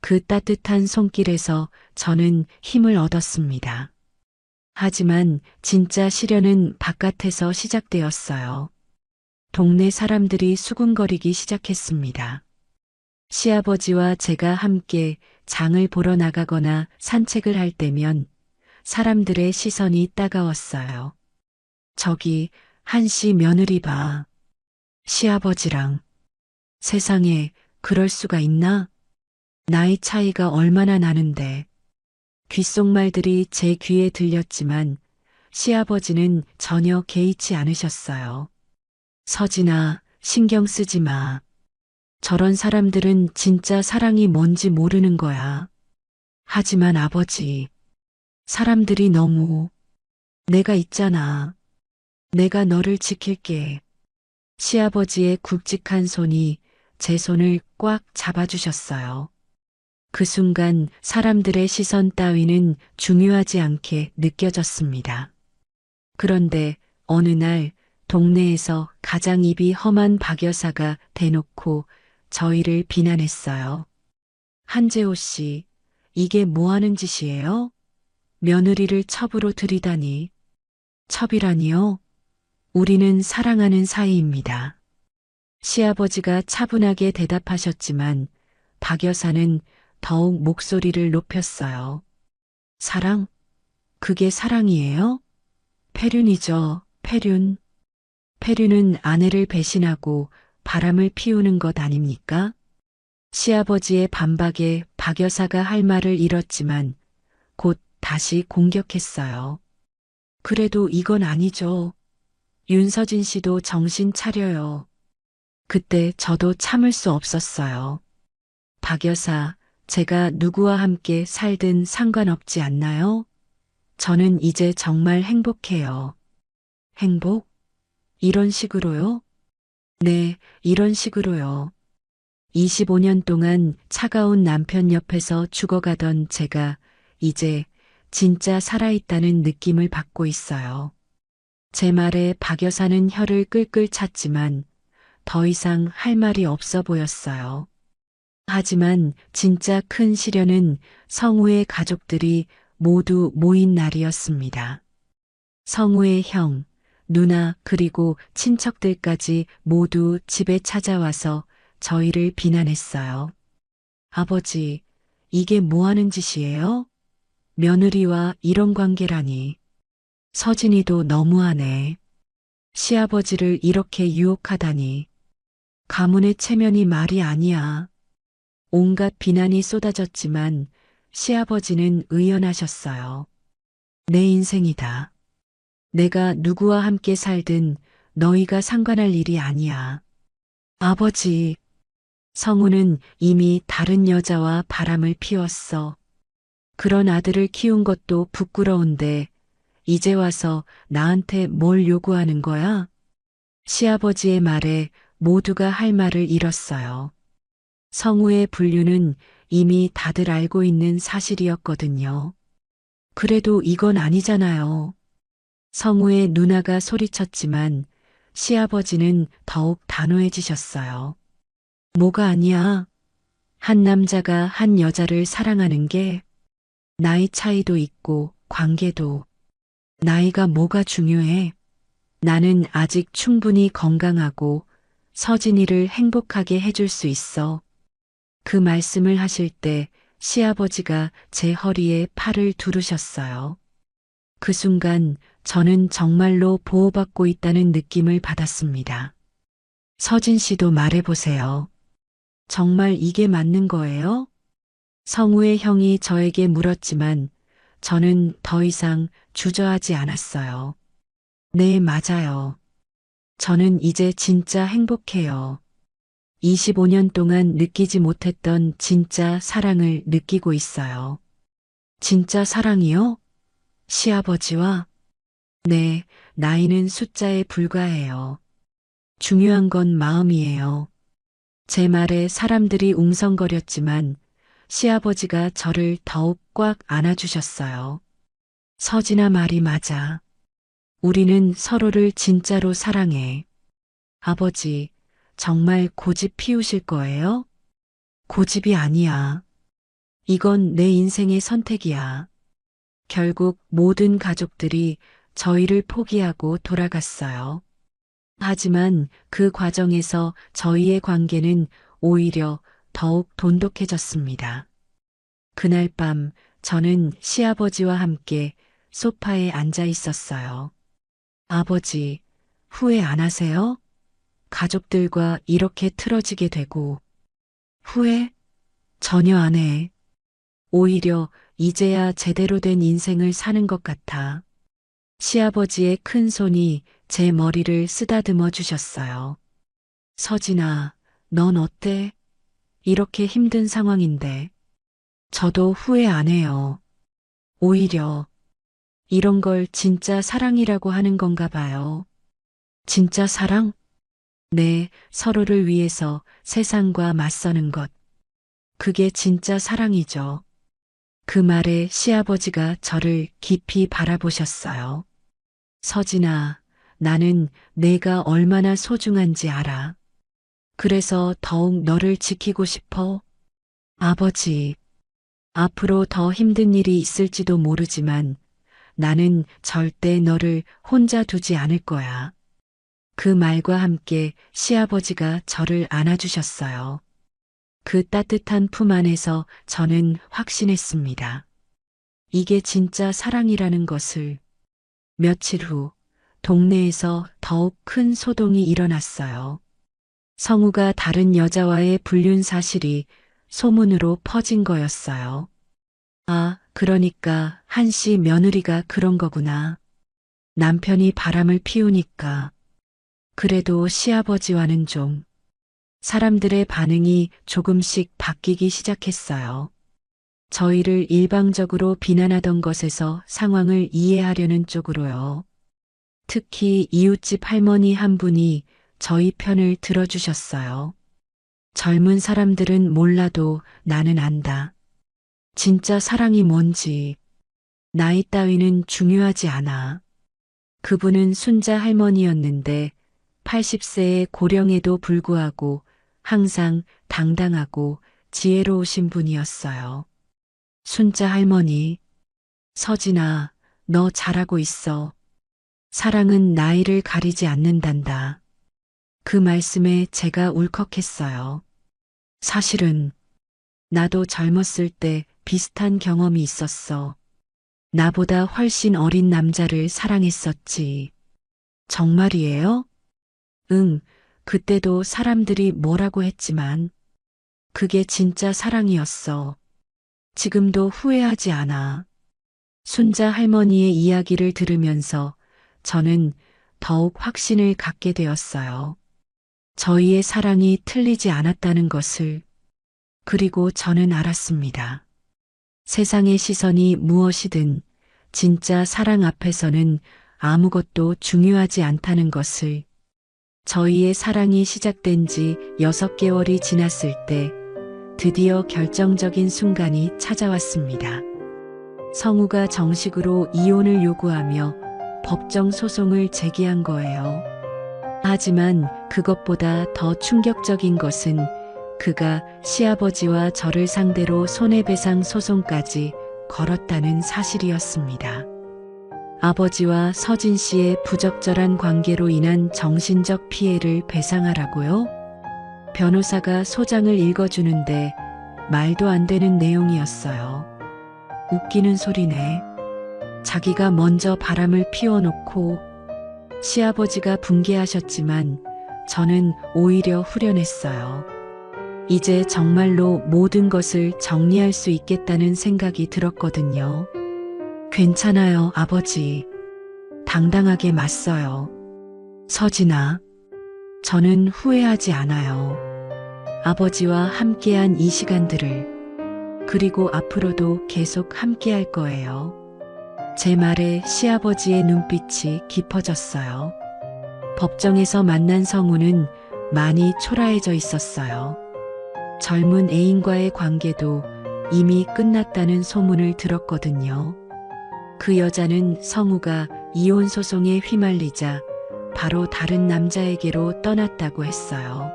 그 따뜻한 손길에서 저는 힘을 얻었습니다. 하지만 진짜 시련은 바깥에서 시작되었어요. 동네 사람들이 수군거리기 시작했습니다. 시아버지와 제가 함께 장을 보러 나가거나 산책을 할 때면 사람들의 시선이 따가웠어요. 저기 한씨 며느리 봐. 시아버지랑. 세상에 그럴 수가 있나? 나이 차이가 얼마나 나는데. 귓속말들이 제 귀에 들렸지만 시아버지는 전혀 개의치 않으셨어요. 서진아, 신경 쓰지 마. 저런 사람들은 진짜 사랑이 뭔지 모르는 거야. 하지만 아버지, 사람들이 너무. 내가 있잖아. 내가 너를 지킬게. 시아버지의 굵직한 손이 제 손을 꽉 잡아주셨어요. 그 순간 사람들의 시선 따위는 중요하지 않게 느껴졌습니다. 그런데 어느 날 동네에서 가장 입이 험한 박 여사가 대놓고 저희를 비난했어요. 한재호 씨, 이게 뭐 하는 짓이에요? 며느리를 첩으로 들이다니. 첩이라니요? 우리는 사랑하는 사이입니다. 시아버지가 차분하게 대답하셨지만 박 여사는 더욱 목소리를 높였어요. 사랑? 그게 사랑이에요? 폐륜이죠, 폐륜. 폐륜은 아내를 배신하고 바람을 피우는 것 아닙니까? 시아버지의 반박에 박 여사가 할 말을 잃었지만 곧 다시 공격했어요. 그래도 이건 아니죠. 윤서진 씨도 정신 차려요. 그때 저도 참을 수 없었어요. 박 여사, 제가 누구와 함께 살든 상관없지 않나요? 저는 이제 정말 행복해요. 행복? 이런 식으로요? 네, 이런 식으로요. 25년 동안 차가운 남편 옆에서 죽어가던 제가 이제 진짜 살아있다는 느낌을 받고 있어요. 제 말에 박 여사는 혀를 끌끌 찼지만 더 이상 할 말이 없어 보였어요. 하지만 진짜 큰 시련은 성우의 가족들이 모두 모인 날이었습니다. 성우의 형, 누나 그리고 친척들까지 모두 집에 찾아와서 저희를 비난했어요. 아버지, 이게 뭐 하는 짓이에요? 며느리와 이런 관계라니. 서진이도 너무하네. 시아버지를 이렇게 유혹하다니. 가문의 체면이 말이 아니야. 온갖 비난이 쏟아졌지만 시아버지는 의연하셨어요. 내 인생이다. 내가 누구와 함께 살든 너희가 상관할 일이 아니야. 아버지, 성우는 이미 다른 여자와 바람을 피웠어. 그런 아들을 키운 것도 부끄러운데 이제 와서 나한테 뭘 요구하는 거야? 시아버지의 말에 모두가 할 말을 잃었어요. 성우의 분류는 이미 다들 알고 있는 사실이었거든요. 그래도 이건 아니잖아요. 성우의 누나가 소리쳤지만 시아버지는 더욱 단호해지셨어요. 뭐가 아니야. 한 남자가 한 여자를 사랑하는 게 나이 차이도 있고 관계도. 나이가 뭐가 중요해. 나는 아직 충분히 건강하고 서진이를 행복하게 해줄 수 있어. 그 말씀을 하실 때 시아버지가 제 허리에 팔을 두르셨어요. 그 순간 저는 정말로 보호받고 있다는 느낌을 받았습니다. 서진 씨도 말해보세요. 정말 이게 맞는 거예요? 성우의 형이 저에게 물었지만 저는 더 이상 주저하지 않았어요. 네, 맞아요. 저는 이제 진짜 행복해요. 25년 동안 느끼지 못했던 진짜 사랑을 느끼고 있어요. 진짜 사랑이요? 시아버지와? 네, 나이는 숫자에 불과해요. 중요한 건 마음이에요. 제 말에 사람들이 웅성거렸지만 시아버지가 저를 더욱 꽉 안아주셨어요. 서진아 말이 맞아. 우리는 서로를 진짜로 사랑해. 아버지, 정말 고집 피우실 거예요? 고집이 아니야. 이건 내 인생의 선택이야. 결국 모든 가족들이 저희를 포기하고 돌아갔어요. 하지만 그 과정에서 저희의 관계는 오히려 더욱 돈독해졌습니다. 그날 밤 저는 시아버지와 함께 소파에 앉아 있었어요. 아버지, 후회 안 하세요? 가족들과 이렇게 틀어지게 되고. 후회? 전혀 안 해. 오히려 이제야 제대로 된 인생을 사는 것 같아. 시아버지의 큰 손이 제 머리를 쓰다듬어 주셨어요. 서진아, 넌 어때? 이렇게 힘든 상황인데. 저도 후회 안 해요. 오히려 이런 걸 진짜 사랑이라고 하는 건가 봐요. 진짜 사랑? 네, 서로를 위해서 세상과 맞서는 것. 그게 진짜 사랑이죠. 그 말에 시아버지가 저를 깊이 바라보셨어요. 서진아, 나는 내가 얼마나 소중한지 알아. 그래서 더욱 너를 지키고 싶어. 아버지, 앞으로 더 힘든 일이 있을지도 모르지만 나는 절대 너를 혼자 두지 않을 거야. 그 말과 함께 시아버지가 저를 안아주셨어요. 그 따뜻한 품 안에서 저는 확신했습니다. 이게 진짜 사랑이라는 것을. 며칠 후 동네에서 더욱 큰 소동이 일어났어요. 성우가 다른 여자와의 불륜 사실이 소문으로 퍼진 거였어요. 아, 그러니까 한씨 며느리가 그런 거구나. 남편이 바람을 피우니까. 그래도 시아버지와는 좀. 사람들의 반응이 조금씩 바뀌기 시작했어요. 저희를 일방적으로 비난하던 것에서 상황을 이해하려는 쪽으로요. 특히 이웃집 할머니 한 분이 저희 편을 들어주셨어요. 젊은 사람들은 몰라도 나는 안다. 진짜 사랑이 뭔지. 나이 따위는 중요하지 않아. 그분은 순자 할머니였는데 80세의 고령에도 불구하고 항상 당당하고 지혜로우신 분이었어요. 순자 할머니, 서진아, 너 잘하고 있어. 사랑은 나이를 가리지 않는단다. 그 말씀에 제가 울컥했어요. 사실은 나도 젊었을 때 비슷한 경험이 있었어. 나보다 훨씬 어린 남자를 사랑했었지. 정말이에요? 응, 그때도 사람들이 뭐라고 했지만 그게 진짜 사랑이었어. 지금도 후회하지 않아. 순자 할머니의 이야기를 들으면서 저는 더욱 확신을 갖게 되었어요. 저희의 사랑이 틀리지 않았다는 것을. 그리고 저는 알았습니다. 세상의 시선이 무엇이든 진짜 사랑 앞에서는 아무것도 중요하지 않다는 것을. 저희의 사랑이 시작된 지 6개월이 지났을 때 드디어 결정적인 순간이 찾아왔습니다. 성우가 정식으로 이혼을 요구하며 법정 소송을 제기한 거예요. 하지만 그것보다 더 충격적인 것은 그가 시아버지와 저를 상대로 손해배상 소송까지 걸었다는 사실이었습니다. 아버지와 서진 씨의 부적절한 관계로 인한 정신적 피해를 배상하라고요? 변호사가 소장을 읽어주는데 말도 안 되는 내용이었어요. 웃기는 소리네. 자기가 먼저 바람을 피워놓고 시아버지가 붕괴하셨지만 저는 오히려 후련했어요. 이제 정말로 모든 것을 정리할 수 있겠다는 생각이 들었거든요. 괜찮아요, 아버지. 당당하게 맞서요. 서진아, 저는 후회하지 않아요. 아버지와 함께한 이 시간들을, 그리고 앞으로도 계속 함께할 거예요. 제 말에 시아버지의 눈빛이 깊어졌어요. 법정에서 만난 성우는 많이 초라해져 있었어요. 젊은 애인과의 관계도 이미 끝났다는 소문을 들었거든요. 그 여자는 성우가 이혼 소송에 휘말리자 바로 다른 남자에게로 떠났다고 했어요.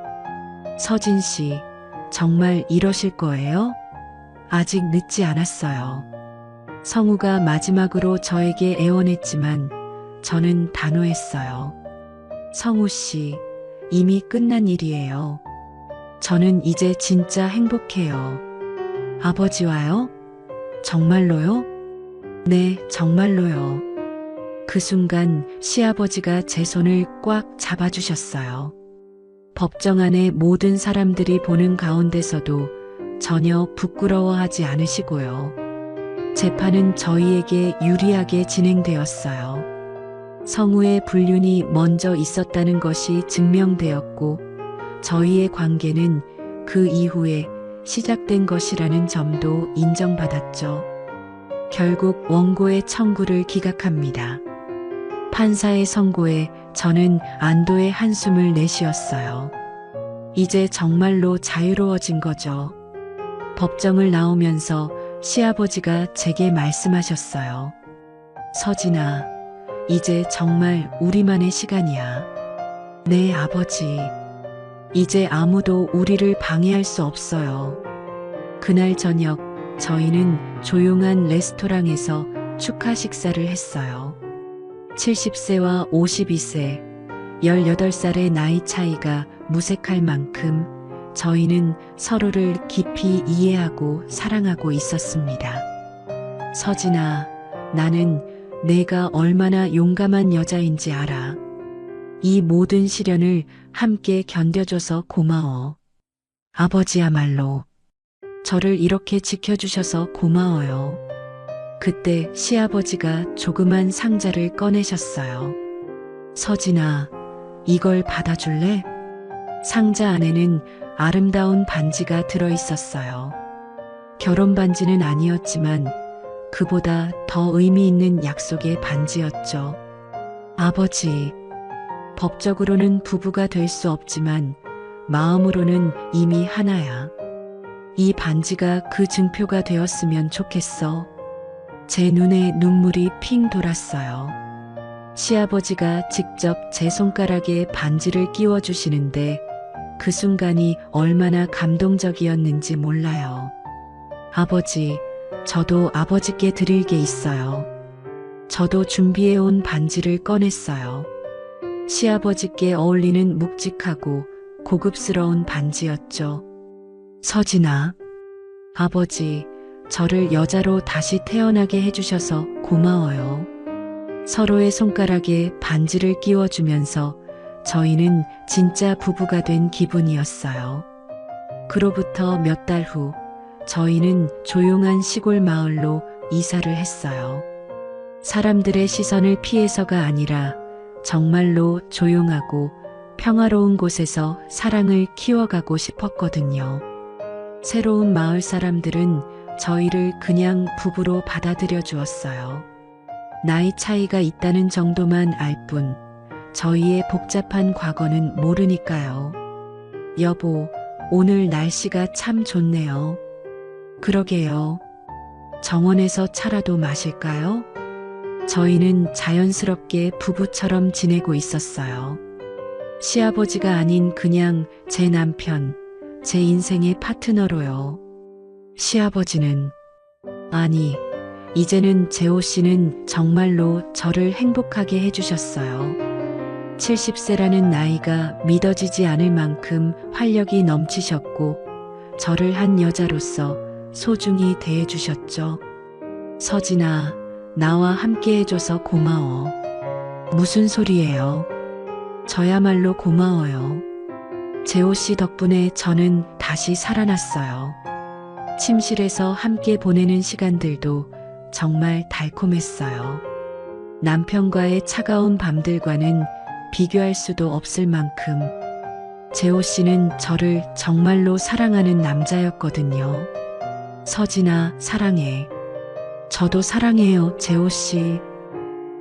서진 씨, 정말 이러실 거예요? 아직 늦지 않았어요. 성우가 마지막으로 저에게 애원했지만 저는 단호했어요. 성우 씨, 이미 끝난 일이에요. 저는 이제 진짜 행복해요. 아버지와요? 정말로요? 네, 정말로요. 그 순간 시아버지가 제 손을 꽉 잡아주셨어요. 법정 안의 모든 사람들이 보는 가운데서도 전혀 부끄러워하지 않으시고요. 재판은 저희에게 유리하게 진행되었어요. 성우의 불륜이 먼저 있었다는 것이 증명되었고, 저희의 관계는 그 이후에 시작된 것이라는 점도 인정받았죠. 결국 원고의 청구를 기각합니다. 판사의 선고에 저는 안도의 한숨을 내쉬었어요. 이제 정말로 자유로워진 거죠. 법정을 나오면서 시아버지가 제게 말씀하셨어요. 서진아, 이제 정말 우리만의 시간이야. 네, 아버지. 이제 아무도 우리를 방해할 수 없어요. 그날 저녁, 저희는 조용한 레스토랑에서 축하 식사를 했어요. 70세와 52세, 18살의 나이 차이가 무색할 만큼 저희는 서로를 깊이 이해하고 사랑하고 있었습니다. 서진아, 나는 내가 얼마나 용감한 여자인지 알아. 이 모든 시련을 함께 견뎌줘서 고마워. 아버지야말로 저를 이렇게 지켜주셔서 고마워요. 그때 시아버지가 조그만 상자를 꺼내셨어요. 서진아, 이걸 받아줄래? 상자 안에는 아름다운 반지가 들어 있었어요. 결혼 반지는 아니었지만 그보다 더 의미 있는 약속의 반지였죠. 아버지, 법적으로는 부부가 될 수 없지만 마음으로는 이미 하나야. 이 반지가 그 증표가 되었으면 좋겠어. 제 눈에 눈물이 핑 돌았어요. 시아버지가 직접 제 손가락에 반지를 끼워주시는데 그 순간이 얼마나 감동적이었는지 몰라요. 아버지, 저도 아버지께 드릴 게 있어요. 저도 준비해온 반지를 꺼냈어요. 시아버지께 어울리는 묵직하고 고급스러운 반지였죠. 서진아, 아버지, 저를 여자로 다시 태어나게 해주셔서 고마워요. 서로의 손가락에 반지를 끼워주면서 저희는 진짜 부부가 된 기분이었어요. 그로부터 몇 달 후, 저희는 조용한 시골 마을로 이사를 했어요. 사람들의 시선을 피해서가 아니라 정말로 조용하고 평화로운 곳에서 사랑을 키워가고 싶었거든요. 새로운 마을 사람들은 저희를 그냥 부부로 받아들여 주었어요. 나이 차이가 있다는 정도만 알 뿐, 저희의 복잡한 과거는 모르니까요. 여보, 오늘 날씨가 참 좋네요. 그러게요. 정원에서 차라도 마실까요? 저희는 자연스럽게 부부처럼 지내고 있었어요. 시아버지가 아닌 그냥 제 남편, 제 인생의 파트너로요. 시아버지는, 아니, 이제는 재호 씨는 정말로 저를 행복하게 해주셨어요. 70세라는 나이가 믿어지지 않을 만큼 활력이 넘치셨고, 저를 한 여자로서 소중히 대해주셨죠. 서진아, 나와 함께 해줘서 고마워. 무슨 소리예요? 저야말로 고마워요. 재호 씨 덕분에 저는 다시 살아났어요. 침실에서 함께 보내는 시간들도 정말 달콤했어요. 남편과의 차가운 밤들과는 비교할 수도 없을 만큼 재호 씨는 저를 정말로 사랑하는 남자였거든요. 서진아, 사랑해. 저도 사랑해요, 재호 씨.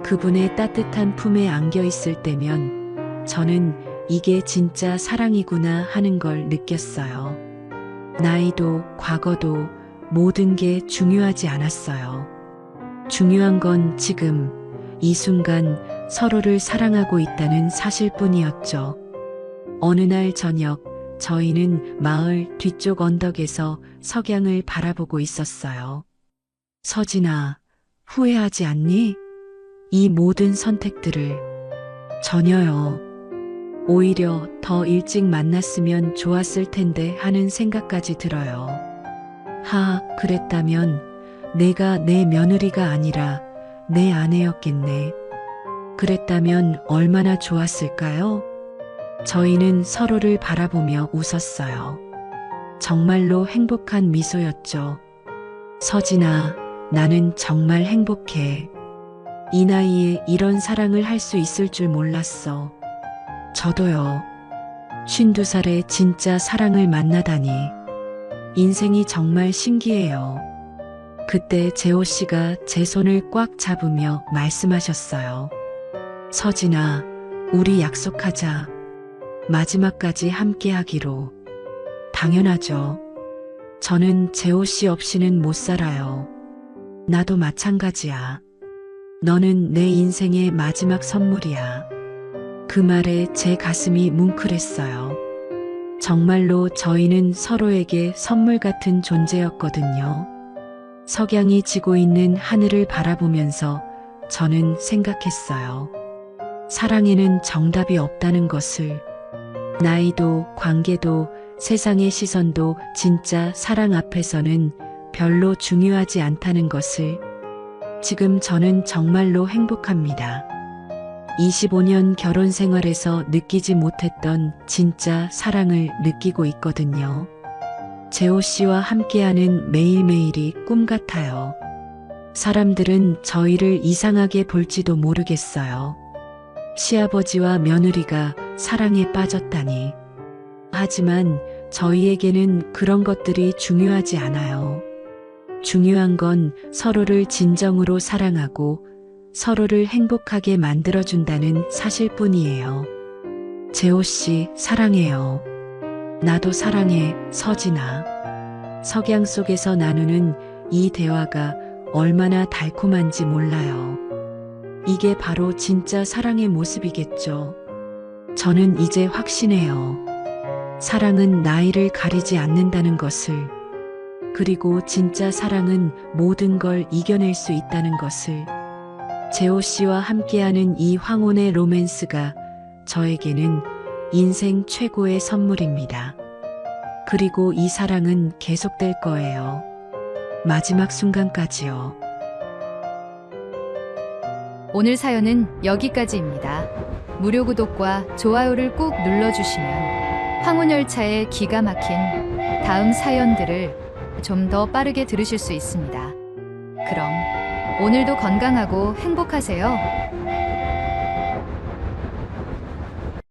그분의 따뜻한 품에 안겨 있을 때면 저는 이게 진짜 사랑이구나 하는 걸 느꼈어요. 나이도 과거도 모든 게 중요하지 않았어요. 중요한 건 지금, 이 순간 서로를 사랑하고 있다는 사실뿐이었죠. 어느 날 저녁, 저희는 마을 뒤쪽 언덕에서 석양을 바라보고 있었어요. 서진아, 후회하지 않니? 이 모든 선택들을. 전혀요. 오히려 더 일찍 만났으면 좋았을 텐데 하는 생각까지 들어요. 그랬다면 내가 내 며느리가 아니라 내 아내였겠네. 그랬다면 얼마나 좋았을까요? 저희는 서로를 바라보며 웃었어요. 정말로 행복한 미소였죠. 서진아, 나는 정말 행복해. 이 나이에 이런 사랑을 할 수 있을 줄 몰랐어. 저도요. 52살에 진짜 사랑을 만나다니. 인생이 정말 신기해요. 그때 재호 씨가 제 손을 꽉 잡으며 말씀하셨어요. 서진아, 우리 약속하자. 마지막까지 함께 하기로. 당연하죠. 저는 재호 씨 없이는 못 살아요. 나도 마찬가지야. 너는 내 인생의 마지막 선물이야. 그 말에 제 가슴이 뭉클했어요. 정말로 저희는 서로에게 선물 같은 존재였거든요. 석양이 지고 있는 하늘을 바라보면서 저는 생각했어요. 사랑에는 정답이 없다는 것을. 나이도, 관계도, 세상의 시선도 진짜 사랑 앞에서는 별로 중요하지 않다는 것을. 지금 저는 정말로 행복합니다. 25년 결혼 생활에서 느끼지 못했던 진짜 사랑을 느끼고 있거든요. 재호 씨와 함께하는 매일매일이 꿈 같아요. 사람들은 저희를 이상하게 볼지도 모르겠어요. 시아버지와 며느리가 사랑에 빠졌다니. 하지만 저희에게는 그런 것들이 중요하지 않아요. 중요한 건 서로를 진정으로 사랑하고 서로를 행복하게 만들어준다는 사실뿐이에요. 재호 씨, 사랑해요. 나도 사랑해, 서진아. 석양 속에서 나누는 이 대화가 얼마나 달콤한지 몰라요. 이게 바로 진짜 사랑의 모습이겠죠. 저는 이제 확신해요. 사랑은 나이를 가리지 않는다는 것을. 그리고 진짜 사랑은 모든 걸 이겨낼 수 있다는 것을. 재호 씨와 함께하는 이 황혼의 로맨스가 저에게는 인생 최고의 선물입니다. 그리고 이 사랑은 계속될 거예요. 마지막 순간까지요. 오늘 사연은 여기까지입니다. 무료 구독과 좋아요를 꾹 눌러주시면 황혼열차의 기가 막힌 다음 사연들을 좀 더 빠르게 들으실 수 있습니다. 그럼 오늘도 건강하고 행복하세요.